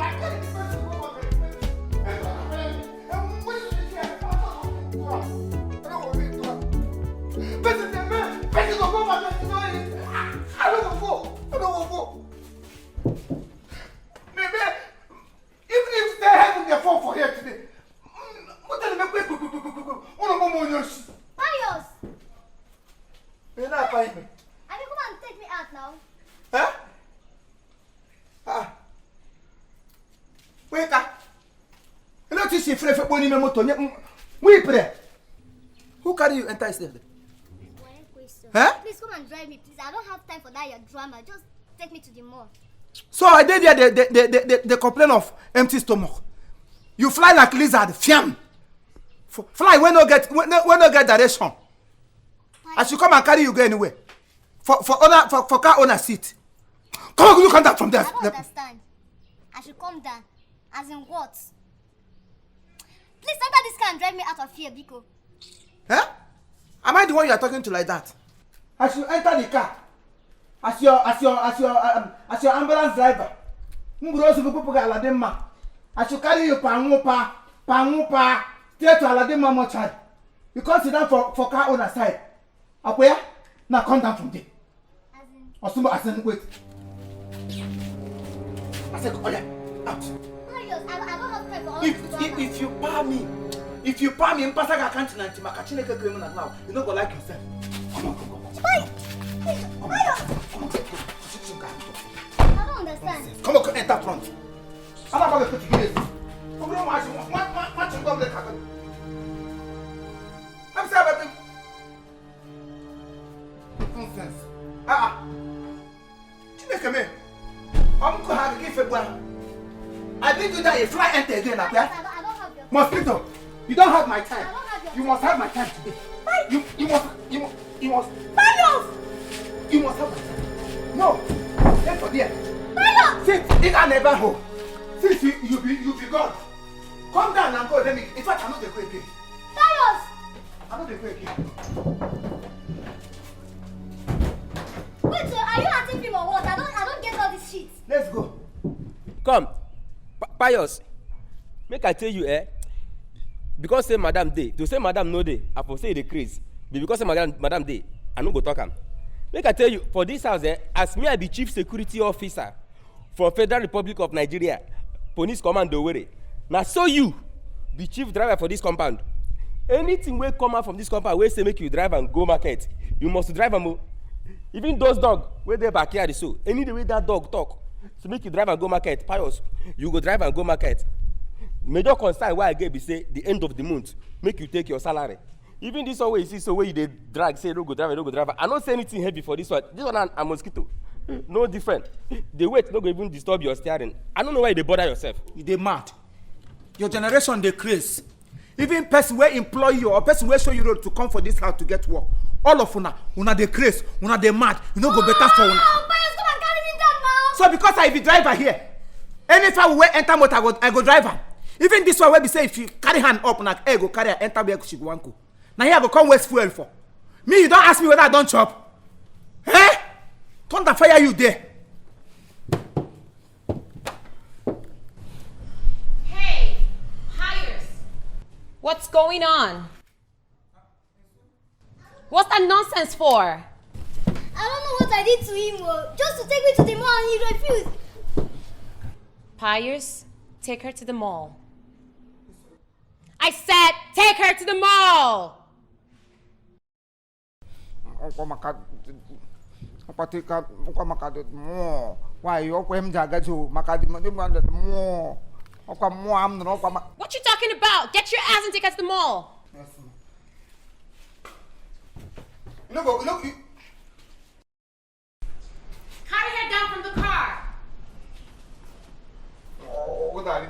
I carry this person to go back I don't go. Maybe even if they have their phone for here today, what are they making? Marius! You're not buying me. I mean, come and take me out now. Huh? Wake up. You know, this is a money motor. We pray. Who carry you enter here? Huh? Please come and drive me, please. I don't have time for that your drama. Just take me to the mall. So I did hear the complaint of empty stomach. You fly like lizard, fiam. Fly when no get direction. I should come and carry you go anywhere. For car owner seat. Come on, you come down from there. I don't understand. I should come down. As in what? Please enter this car and drive me out of here, Biko. Huh? Am I the one you are talking to like that? I should enter the car. As your ambulance driver. I should carry you pangupa, straight to Aladema Mochai. You can't sit down for car owner side. Up where? Now come down from there. As in wait. I said, oh yeah, out. Marius, I don't have time for all If you pay me, in Pasaga can't Makachine criminal now. You don't go like yourself. Come on. Marius! I don't understand. Come on, enter front. I'm not going to put you here. I'm sorry, baby. Nonsense. I think you that you fly enter again up there. I don't have your time. Mosquito, you don't have my time. I don't have your You must have my time today. You must. Marius! You must have my time. No, stay for there. Marius! Since it can never hold. Since you be gone. Come down and go. Let me. In fact, I'm not the quick again. Marius! I'm not the quick again. Wait, so are you acting film or what? I don't get all this shit. Let's go. Come, Pius. Make I tell you, because say Madam Day, to say Madam no day, I for say the craze. Because say Madam Day, I no go talk am. Make I tell you, for this house, as me I be Chief Security Officer for Federal Republic of Nigeria, Police Command Owerri. Now so you be chief driver for this compound. Anything wey come out from this compound wey say make you drive and go market, you must drive am o. Even those dog wey dey backyard so, any the way that dog talk, so make you drive and go market. Pius, you go drive and go market. Major concern why I get be say the end of the month make you take your salary. Even this one wey you see so wey you dey drag say no go drive. I no say anything heavy for this one. This one na mosquito. No different. The weight no go even disturb your steering. I don't know why you dey bother yourself. You dey mad. Your generation dey craze. Even person wey employ you or person wey show you road to come for this house to get work. All of una dey craze, una dey mad. You no go better for una. Oh, Pius, come and carry me down now. So because I be driver here, anytime we enter motor, I go drive am. Even this one wey be say if you carry hand up, na air go carry her enter where she go wan go. Na here I go come waste fuel for. Me, you don ask me whether I don chop. Eh? Thunder fire you there. Hey, hires. What's going on? What's that nonsense for? I don't know what I did to him, just to take me to the mall and he refused. Pius, take her to the mall. I said, take her to the mall! Why you jaga to What you talking about? Get your ass and take us to the mall. Look. Carry her down from the car. What are you?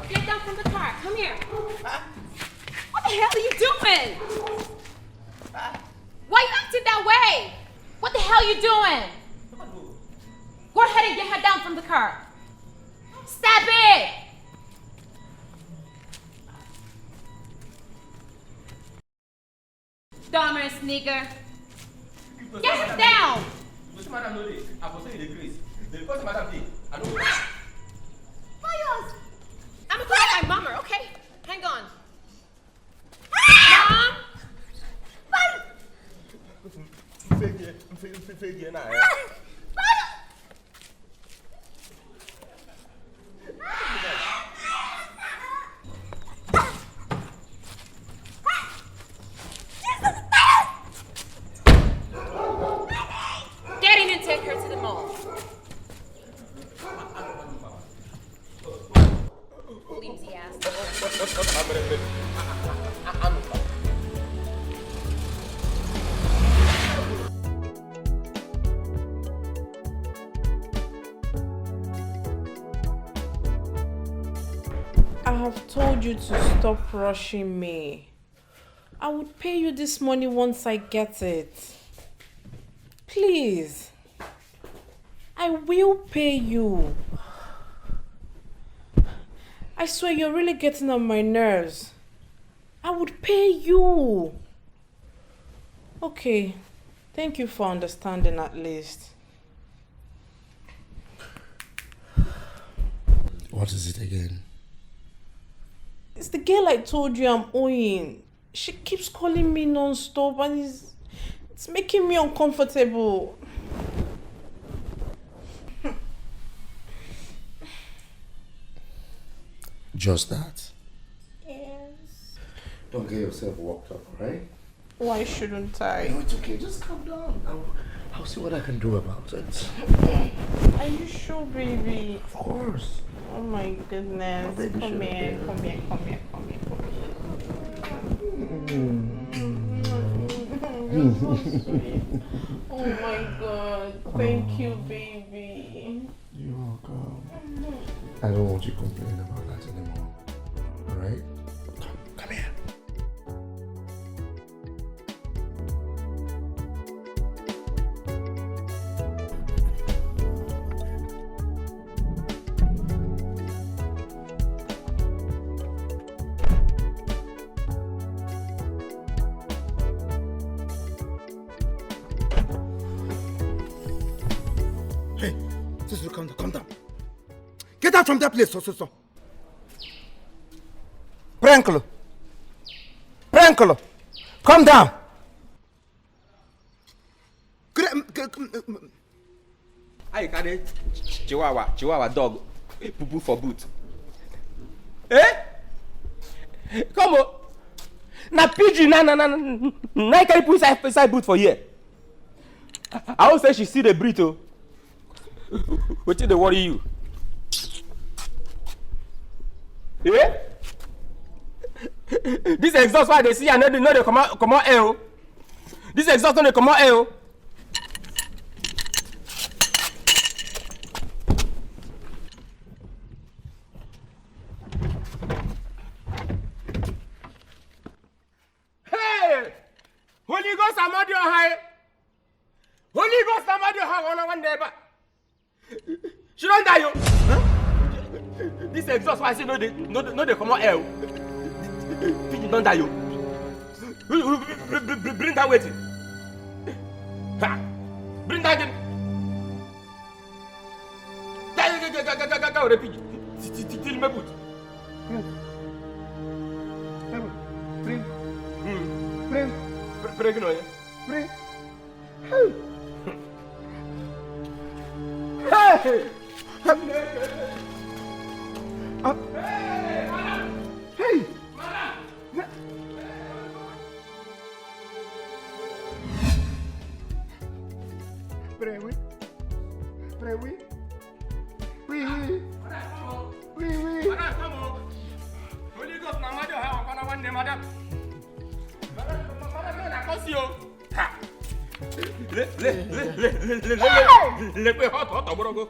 Get down from the car. Come here. the hell are you doing? Why you acting that way? What the hell are you doing? Go ahead and get her down from the car. Stop it! Dumbass nigga. Get him down! Madam, no day. I was saying the grace. The first madam did. I don't know. Fires! I'm gonna call my mama, okay? Hang on. Mom! Get in and take her to the mall. Flimsy ass. I have told you to stop rushing me. I would pay you this money once I get it. Please. I will pay you. I swear you're really getting on my nerves. I would pay you. Okay. Thank you for understanding at least. What is it again? It's the girl I told you I'm owing. She keeps calling me non-stop and it's making me uncomfortable. Just that. Yes. Don't get yourself worked up, right? Why shouldn't I? No, it's okay. Just calm down. I'll see what I can do about it. Are you sure, baby? Of course. Oh my goodness. Oh, baby, Come sure, here, baby. come here, come here, come here, come here. You're so sweet. Oh my God. Thank you, baby. You're welcome. I don't want you complaining about that anymore. Alright? Come here. Hey, sister, calm down, calm down. Get out from that place, so. Prankle. Calm down. I carry Chihuahua dog poo for boot. Eh? Come on. Na pigeon na carry put inside boot for here. I will say she see the breed oh. Wetin dey worry you? Eh? This exhaust why they see I no dey come out air oh. This exhaust no dey come out air oh. Hey! Holy Ghost Amadio high. Holy Ghost Amadio high one neighbor. She don't die yo. Huh? This exhaust why I say no dey come out air. Pigeon don't die yo. Bring that waiting. Ha! Bring that in. Go the pigeon. Till me put. Bring no yeah. Bring. Hey. Hey! Hey! Pray we. Holy Ghost na madam ha on one day madam. Madam na cause you. Ha. Le hot borogo.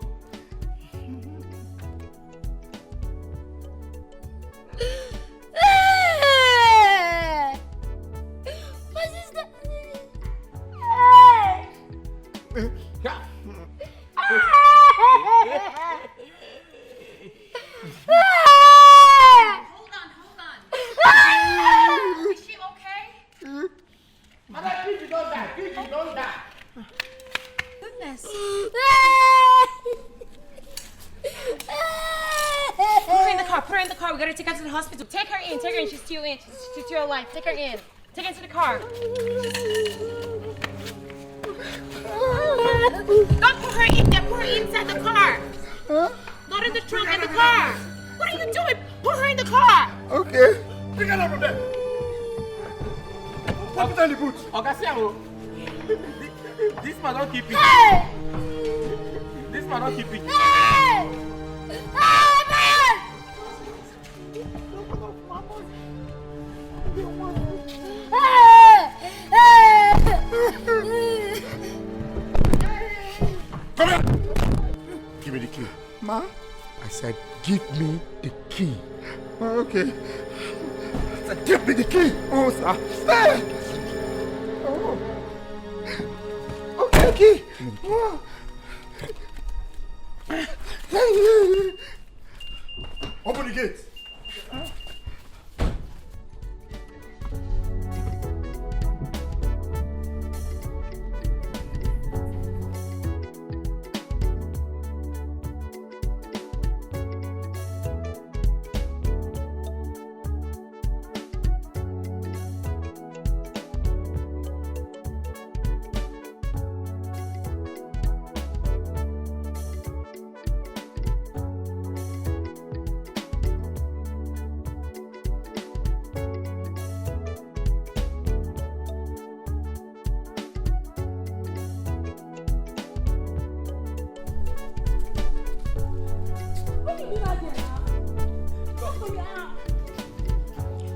in. Take her in. She's too in. She's too alive. Take her in. Take her into the car. Don't put her in there. Put her inside the car. Huh? Not in the trunk, in the car. What are you doing? Put her in the car. Okay. Bring her over there. Put it in the boot. Ogasiamo. This man don't keep it. Hey! This man don't keep it. Hey! Hey, man! Come here. Give me the key. Ma? I said, give me the key. Okay. I said, give me the key. Oh, sir. Hey! Oh. Okay, key. Oh. Open the gate.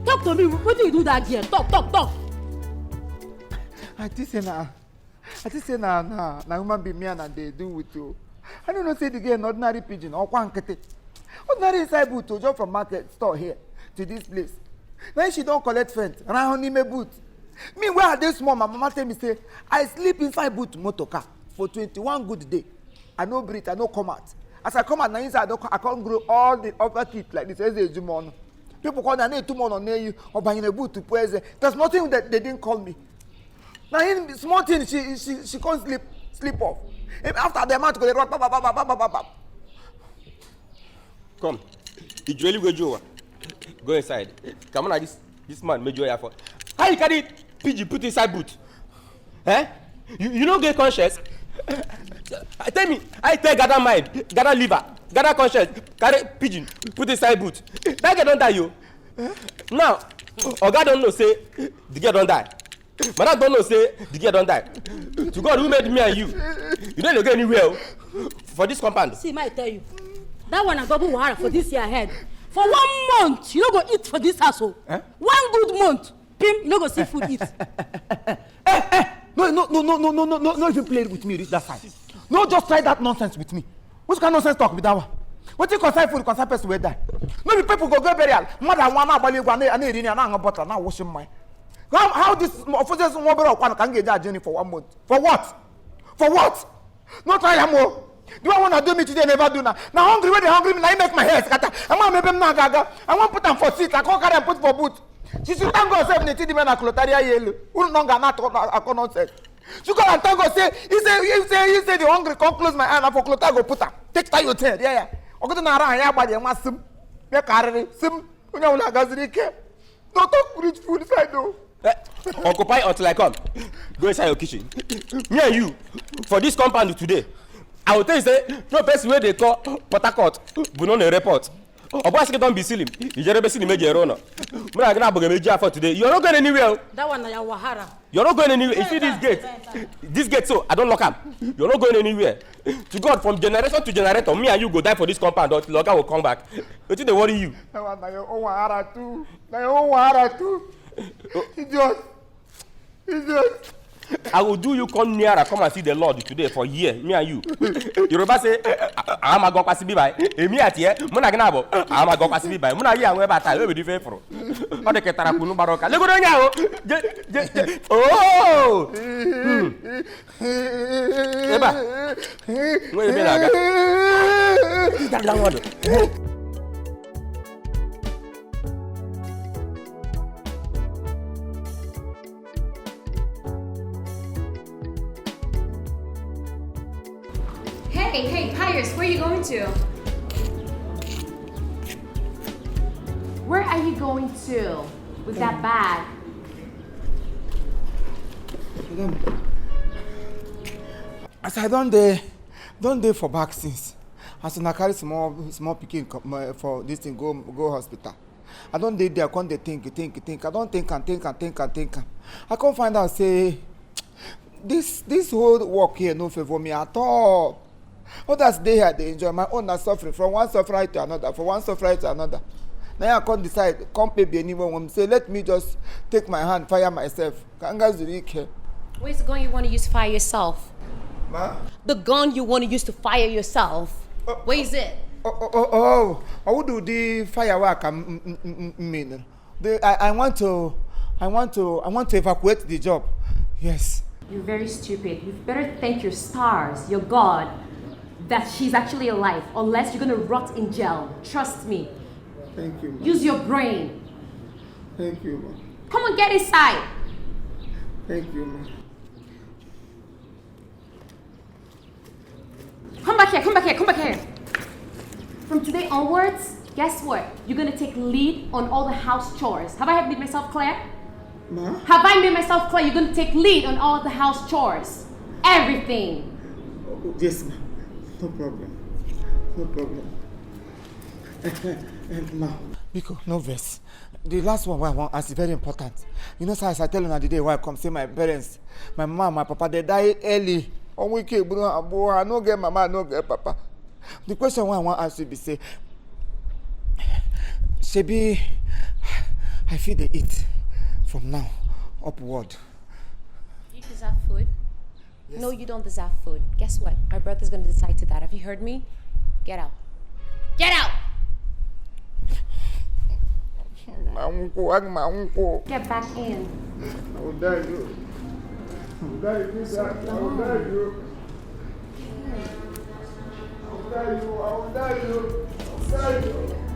Talk to me. What do you do that here? Talk. I just say na human being me and they do with you. I don't know say the girl an ordinary pigeon or quankete. Ordinary inside boot to jump from market store here to this place. Then she don't collect fent and I only me boot. Meanwhile this small my mama tell me say I sleep inside boot motor car for 21 good day. I no breathe, I no come out. As I come out now inside I can't grow all the upper teeth like this as a jumon. People call their name 2 months near you or buying a boot to poison. There's nothing that they didn't call me. Now in small thing she can't sleep off. After the amount go Come. It's really good. Go inside. Come on, this man made you effort. How you carry PG put inside boot? Eh? You don't get conscious? Tell me, I tell gather mind, gather liver, gather conscience, carry pigeon, put inside boot. That girl don't die, you. Now, Oga don't know say the girl don't die. Madam don't know say the girl don't die. To God who made me and you don't go anywhere for this compound. See, I tell you, that one a double wahara for this year ahead. For 1 month, you don't go eat for this household. Eh? 1 good month, Pim, you don't go see food eat. No, even play with me reach that side. No, just try that nonsense with me. What kind of nonsense talk with that one? What you concern food, concern person will die. No, the people go burial. Mother one hour, and they and butter now washing my. How this officers one can get that journey for 1 month? For what? For what? No try more. Do I want to do me today? Never do now. Now hungry when they hungry, now I make my hair scatter. I want to make them now gaga. I want to put them for seat. I can't carry and put for boot. She should thank God say the man a clotaria yellow. Who no gonna talk a nonsense. She go and thank God say he say the hungry come close my eye and for clotaria go put her. Take time your turn. Yeah. Ogo na ara ya body and sim. Be carry sim. Unya una gaziri ke. No talk rich food side though. Occupy until I come. Go inside your kitchen. Me and you for this compound today. I will tell you say no person where they call Port Harcourt but no report. Obo say don't be silly. You just be silly make you run. Me na gonna bogemeji for today. You're not going anywhere. That one na your wahara. You're not going anywhere. You see this gate so I don't lock am. You're not going anywhere. To God from generation to generation me and you go die for this compound until Loga will come back. Wetin dey worry you? That one na your own wahara too. Na your own wahara too. Idiot. I will do you come nearer, come and see the Lord today for year, me and you. Yoruba say, I'm a go pass me by. Me at here, Muna Gnabo, I'm a go pass me by. Muna ya we bata, we be Therefor. O de ketara kunu baroka. Lego do nya o. Oh! Eba. No e be na ga. That down one. Hey, Piers, where are you going to? Where are you you going to with that bag? Madam, as I don't dey for back since. As I carry small pikin for this thing go hospital. I don't dey there, come dey think. I don't think. I can't find out say this whole work here no favor me at all. Others dey here they enjoy, my own are suffering from one suffering to another, Now I can't decide, come pay anyone. Say let me just take my hand, fire myself. Kangas really care. Where's the gun you want to use to fire yourself? Ma? The gun you want to use to fire yourself. Where is it? Oh, I would do the firework. Mean, I want to evacuate the job. Yes. You're very stupid. You better thank your stars, your God, that she's actually alive, unless you're gonna rot in jail. Trust me. Thank you, ma. Use your brain. Thank you, ma. Come on, get inside. Thank you, ma. Come back here. From today onwards, guess what? You're gonna take lead on all the house chores. Have I made myself clear? Ma? Have I made myself clear? You're gonna take lead on all the house chores. Everything. Oh, yes, ma. No problem. Ma, Biko, no verse. The last one I want is very important. You know, sir, as I tell you the day why I come see my parents, my mama, my papa, they die early. On weekend, I no get mama, I no get papa. The question I want to ask you be say, Shebi, I feel they eat from now upward. You deserve food. Yes. No, you don't deserve food. Guess what? My brother's gonna decide to that. Have you heard me? Get out. Get out! My uncle. Get back in. I will die you. I will die you. I will die you.